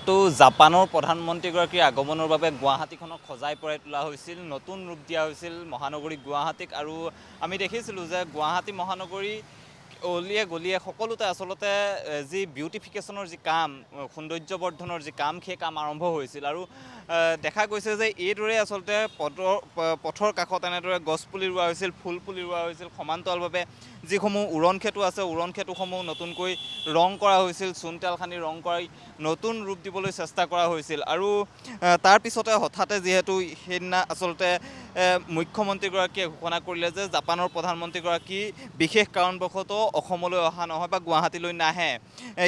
যিহেতু জাপানৰ প্ৰধানমন্ত্ৰীগৰাকীৰ আগমনৰ বাবে গুৱাহাটীখনক সজাই পৰাই তোলা হৈছিল, নতুন ৰূপ দিয়া হৈছিল মহানগৰী গুৱাহাটীক। আৰু আমি দেখিছিলোঁ যে গুৱাহাটী মহানগৰী অলিয়ে গলিয়ে সকলোতে আচলতে যি বিউটিফিকেশ্যনৰ যি কাম, সৌন্দৰ্যবৰ্ধনৰ যি কাম, সেই কাম আৰম্ভ হৈছিল। আৰু দেখা গৈছে যে এইদৰে আচলতে পথৰ কাষত এনেদৰে গছপুলি ৰোৱা হৈছিল, ফুল পুলি ৰোৱা হৈছিল। সমান্তৰালভাৱে যিসমূহ উৰণ সেতু আছে, উৰণ সেতুসমূহ নতুনকৈ ৰং কৰা হৈছিল, চূণতেল সানি ৰং কৰি নতুন ৰূপ দিবলৈ চেষ্টা কৰা হৈছিল। আৰু তাৰ পিছতে হঠাতে যিহেতু সেইদিনা আচলতে মুখ্যমন্ত্ৰীগৰাকীয়ে ঘোষণা কৰিলে যে জাপানৰ প্ৰধানমন্ত্ৰীগৰাকী বিশেষ কাৰণবশতঃ অসমলৈ অহা নহয় বা গুৱাহাটীলৈ নাহে।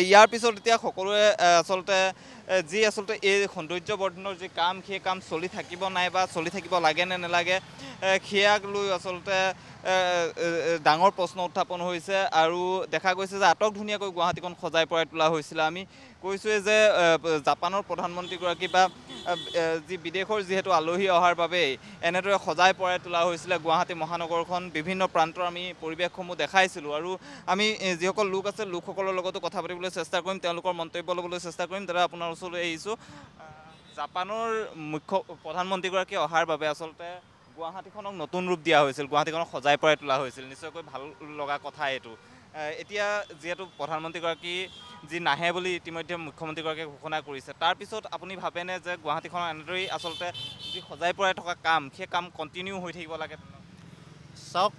ইয়াৰ পিছত এতিয়া সকলোৱে আচলতে এই সৌন্দৰ্যবৰ্ধনৰ যি কাম, সেই কাম চলি থাকিব নাইবা চলি থাকিব লাগে নে নালাগে, সেয়াক লৈ আচলতে ডাঙৰ প্ৰশ্ন উত্থাপন হৈছে। আৰু দেখা গৈছে যে আটক ধুনীয়াকৈ গুৱাহাটীখন সজাই পৰাই তোলা হৈছিলে। আমি কৈছোঁৱে যে জাপানৰ প্ৰধানমন্ত্ৰীগৰাকী বা যি বিদেশৰ যিহেতু আলহী অহাৰ বাবেই এনেদৰে সজাই পৰাই তোলা হৈছিলে গুৱাহাটী মহানগৰখন। বিভিন্ন প্ৰান্তৰ আমি পৰিৱেশসমূহ দেখাইছিলোঁ। আৰু আমি যিসকল লোক আছে, লোকসকলৰ লগতো কথা পাতিবলৈ চেষ্টা কৰিম, তেওঁলোকৰ মন্তব্য ল'বলৈ চেষ্টা কৰিম। দাদা, আপোনাৰ ওচৰলৈ আহিছোঁ। জাপানৰ প্ৰধানমন্ত্ৰীগৰাকী অহাৰ বাবে আচলতে গুৱাহাটীখনক নতুন ৰূপ দিয়া হৈছিল, গুৱাহাটীখনক সজাই পৰাই তোলা হৈছিল। নিশ্চয়কৈ ভাল লগা কথা এইটো। এতিয়া যিহেতু প্ৰধানমন্ত্ৰীগৰাকী যি নাহে বুলি ইতিমধ্যে মুখ্যমন্ত্ৰীগৰাকীয়ে ঘোষণা কৰিছে, তাৰপিছত আপুনি ভাবেনে যে গুৱাহাটীখনৰ এনেদৰেই আচলতে যি সজাই পৰাই থকা কাম, সেই কাম কণ্টিনিউ হৈ থাকিব লাগে? চাওক,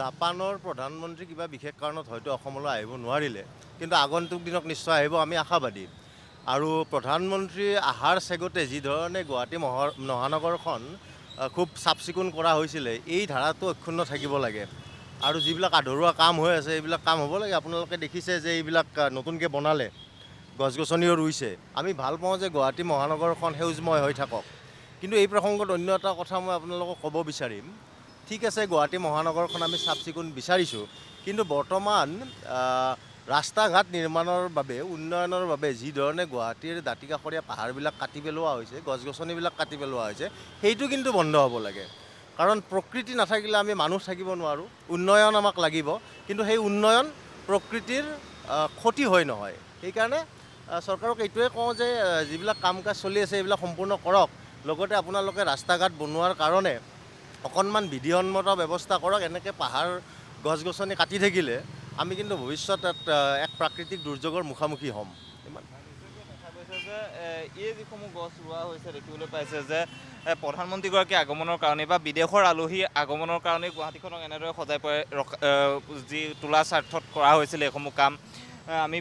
জাপানৰ প্ৰধানমন্ত্ৰী কিবা বিশেষ কাৰণত হয়তো অসমলৈ আহিব নোৱাৰিলে, কিন্তু আগন্তুক দিনত নিশ্চয় আহিব, আমি আশাবাদী। আৰু প্ৰধানমন্ত্ৰী আহাৰ চেগতে যিধৰণে গুৱাহাটী মহানগৰখন খুব চাফ চিকুণ কৰা হৈছিলে, এই ধাৰাটো অক্ষুণ্ণ থাকিব লাগে। আৰু যিবিলাক আধৰুৱা কাম হৈ আছে, এইবিলাক কাম হ'ব লাগে। আপোনালোকে দেখিছে যে এইবিলাক নতুনকৈ বনালে, গছ গছনিও ৰুইছে। আমি ভাল পাওঁ যে গুৱাহাটী মহানগৰখন সেউজময় হৈ থাকক। কিন্তু এই প্ৰসংগত অন্য এটা কথা মই আপোনালোকক ক'ব বিচাৰিম। ঠিক আছে, গুৱাহাটী মহানগৰখন আমি চাফ চিকুণ বিচাৰিছোঁ, কিন্তু বৰ্তমান ৰাস্তা ঘাট নিৰ্মাণৰ বাবে, উন্নয়নৰ বাবে যিধৰণে গুৱাহাটীৰ দাঁতিকাষৰীয়া পাহাৰবিলাক কাটি পেলোৱা হৈছে, গছ গছনিবিলাক কাটি পেলোৱা হৈছে, সেইটো কিন্তু বন্ধ হ'ব লাগে। কাৰণ প্ৰকৃতি নাথাকিলে আমি মানুহ থাকিব নোৱাৰোঁ। উন্নয়ন আমাক লাগিব, কিন্তু সেই উন্নয়ন প্ৰকৃতিৰ ক্ষতি হয় নহয়। সেইকাৰণে চৰকাৰক এইটোৱে কওঁ যে যিবিলাক কাম কাজ চলি আছে, এইবিলাক সম্পূৰ্ণ কৰক। লগতে আপোনালোকে ৰাস্তা ঘাট বনোৱাৰ কাৰণে অকণমান বিধিসন্মত ব্যৱস্থা কৰক। এনেকৈ পাহাৰ গছ গছনি কাটি থাকিলে আমি কিন্তু ভৱিষ্যতত এক প্ৰাকৃতিক দুৰ্যোগৰ মুখামুখি হ'ম। দেখা গৈছে যে এই যিসমূহ গছ ৰোৱা হৈছে, দেখিবলৈ পাইছে যে প্ৰধানমন্ত্ৰীগৰাকী আগমনৰ কাৰণে বা বিদেশৰ আলহী আগমনৰ কাৰণে গুৱাহাটীখনক এনেদৰে সজাই পৰাই যি তোলা স্বাৰ্থত কৰা হৈছিল এইসমূহ কাম। আমি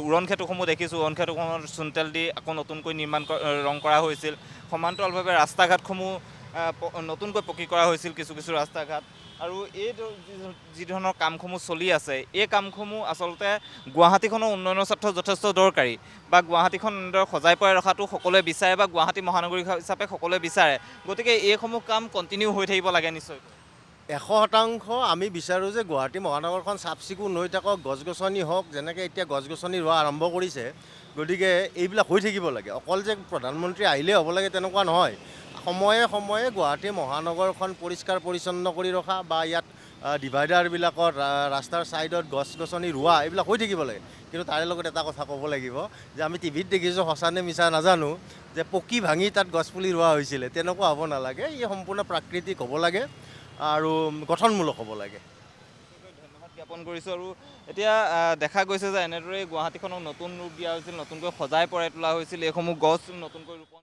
উৰণ সেতুসমূহ দেখিছোঁ, উৰণ সেতুসমূহত চূণতেল দি আকৌ নতুনকৈ ৰং কৰা হৈছিল। সমান্তৰালভাৱে ৰাস্তা ঘাটসমূহ নতুনকৈ পকী কৰা হৈছিল, কিছু কিছু ৰাস্তা ঘাট। আৰু এই যি ধৰণৰ কামসমূহ চলি আছে, এই কামসমূহ আচলতে গুৱাহাটীখনৰ উন্নয়নৰ স্বাৰ্থত যথেষ্ট দৰকাৰী। বা গুৱাহাটীখন এনেদৰে সজাই পৰাই ৰখাটো সকলোৱে বিচাৰে বা গুৱাহাটী মহানগৰী হিচাপে সকলোৱে বিচাৰে। গতিকে এইসমূহ কাম কণ্টিনিউ হৈ থাকিব লাগে নিশ্চয়। 100% আমি বিচাৰোঁ যে গুৱাহাটী মহানগৰখন চাফ চিকুণ হৈ থাকক, গছ গছনি হওক। যেনেকৈ এতিয়া গছ গছনি ৰোৱা আৰম্ভ কৰিছে, গতিকে এইবিলাক হৈ থাকিব লাগে। অকল যে প্ৰধানমন্ত্ৰী আহিলেই হ'ব লাগে তেনেকুৱা নহয়। সময়ে সময়ে গুৱাহাটী মহানগৰখন পৰিষ্কাৰ পৰিচ্ছন্ন কৰি ৰখা বা ইয়াত ডিভাইডাৰবিলাকত, ৰাস্তাৰ ছাইডত গছ গছনি ৰোৱা, এইবিলাক হৈ থাকিব লাগে। কিন্তু তাৰে লগত এটা কথা ক'ব লাগিব যে আমি টিভিত দেখিছোঁ, সঁচা নে মিছা নাজানো, যে পকী ভাঙি তাত গছপুলি ৰোৱা হৈছিলে। তেনেকুৱা হ'ব নালাগে। ই সম্পূৰ্ণ প্ৰাকৃতিক হ'ব লাগে আৰু গঠনমূলক হ'ব লাগে। ধন্যবাদ জ্ঞাপন কৰিছোঁ। আৰু এতিয়া দেখা গৈছে যে এনেদৰেই গুৱাহাটীখনক নতুন ৰূপ দিয়া হৈছিল, নতুনকৈ সজাই পৰাই তোলা হৈছিল। এইসমূহ গছ নতুনকৈ ৰোপণ